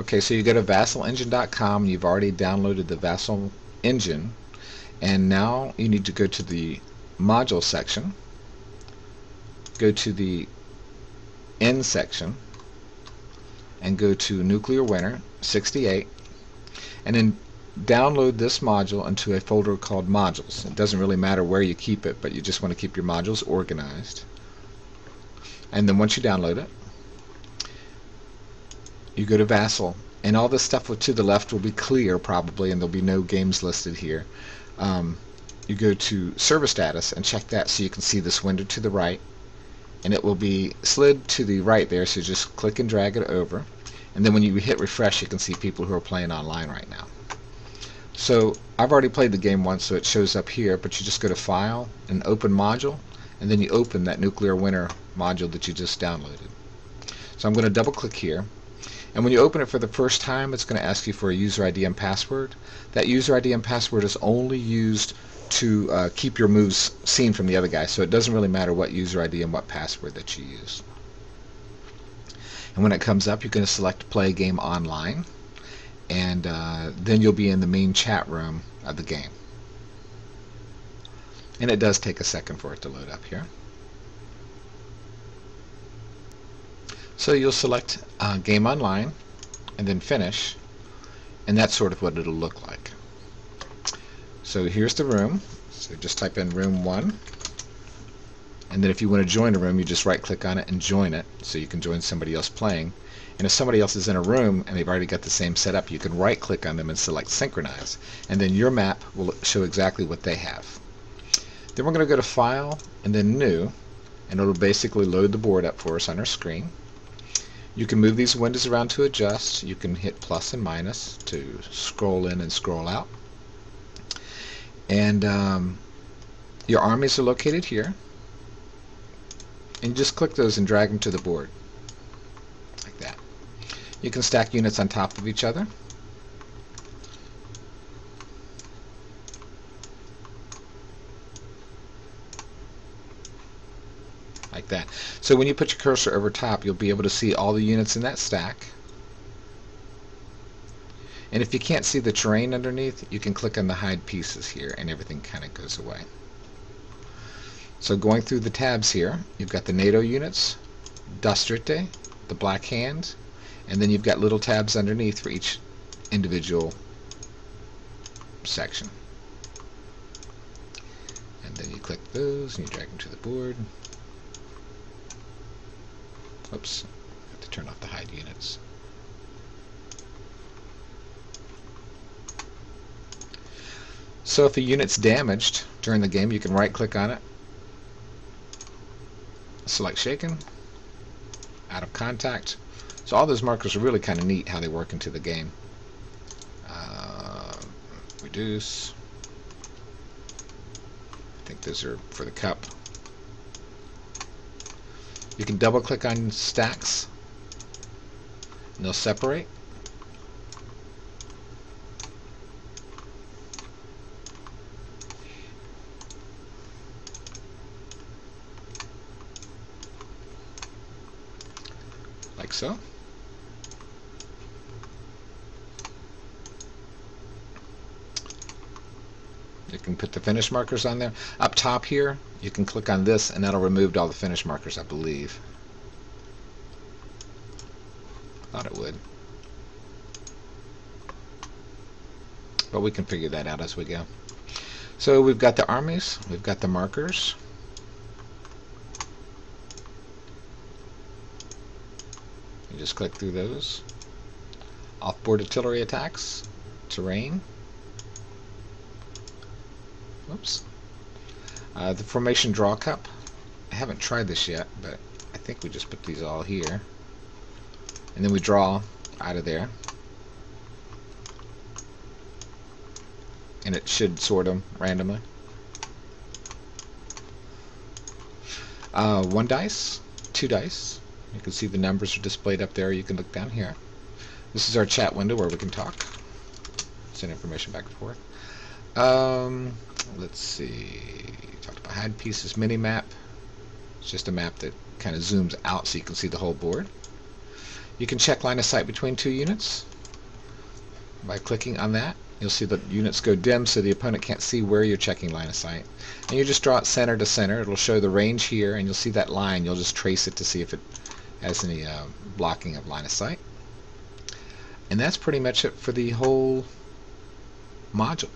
Okay, so you go to vassalengine.com. You've already downloaded the Vassal engine, and now you need to go to the module section, go to the N section, and go to Nuclear Winter 68, and then download this module into a folder called Modules. It doesn't really matter where you keep it, but you just want to keep your modules organized. And then once you download it, you go to Vassal, and all this stuff to the left will be clear probably, and there'll be no games listed here. You go to Server Status and check that so you can see this window to the right, and it will be slid to the right there, so just click and drag it over, and then when you hit refresh you can see people who are playing online right now. So I've already played the game once, so it shows up here, but you just go to File and Open Module, and then you open that Nuclear Winter module that you just downloaded. So I'm going to double click here, and when you open it for the first time it's going to ask you for a user ID and password. That user ID and password is only used to keep your moves seen from the other guy, so it doesn't really matter what user ID and what password that you use. And when it comes up, you're going to select Play Game Online, and then you'll be in the main chat room of the game. And it does take a second for it to load up here. So you'll select Game Online and then Finish, and that's sort of what it'll look like. So here's the room. So just type in room 1, and then if you want to join a room you just right click on it and join it, so you can join somebody else playing. And if somebody else is in a room and they've already got the same setup, you can right click on them and select Synchronize, and then your map will show exactly what they have. Then we're going to go to File and then New, and it'll basically load the board up for us on our screen. You can move these windows around to adjust. You can hit plus and minus to scroll in and scroll out. And your armies are located here. And you just click those and drag them to the board. Like that. You can stack units on top of each other. Like that. So when you put your cursor over top, you'll be able to see all the units in that stack. And if you can't see the terrain underneath, you can click on the hide pieces here and everything kind of goes away. So going through the tabs here, you've got the NATO units, Districte, the Black Hand, and then you've got little tabs underneath for each individual section. And then you click those and you drag them to the board. Oops, I have to turn off the hide units. So if a unit's damaged during the game, you can right click on it, select Shaken, Out of Contact. So all those markers are really kind of neat how they work into the game. Reduce. I think those are for the cup. You can double click on stacks and they'll separate. Like so. You can put the finish markers on there. Up top here, you can click on this and that'll remove all the finish markers, I believe. Thought it would. But we can figure that out as we go. So we've got the armies, we've got the markers. You just click through those. Off-board artillery attacks, terrain. Oops. The formation draw cup. I haven't tried this yet, but I think we just put these all here. And then we draw out of there. And it should sort them randomly. 1 dice, 2 dice. You can see the numbers are displayed up there. You can look down here. This is our chat window where we can talk, send information back and forth. Let's see. Talked about hide pieces, mini map. It's just a map that kind of zooms out so you can see the whole board. You can check line of sight between 2 units. By clicking on that, you'll see the units go dim so the opponent can't see where you're checking line of sight. And you just draw it center to center. It'll show the range here, and you'll see that line. You'll just trace it to see if it has any blocking of line of sight. And that's pretty much it for the whole module.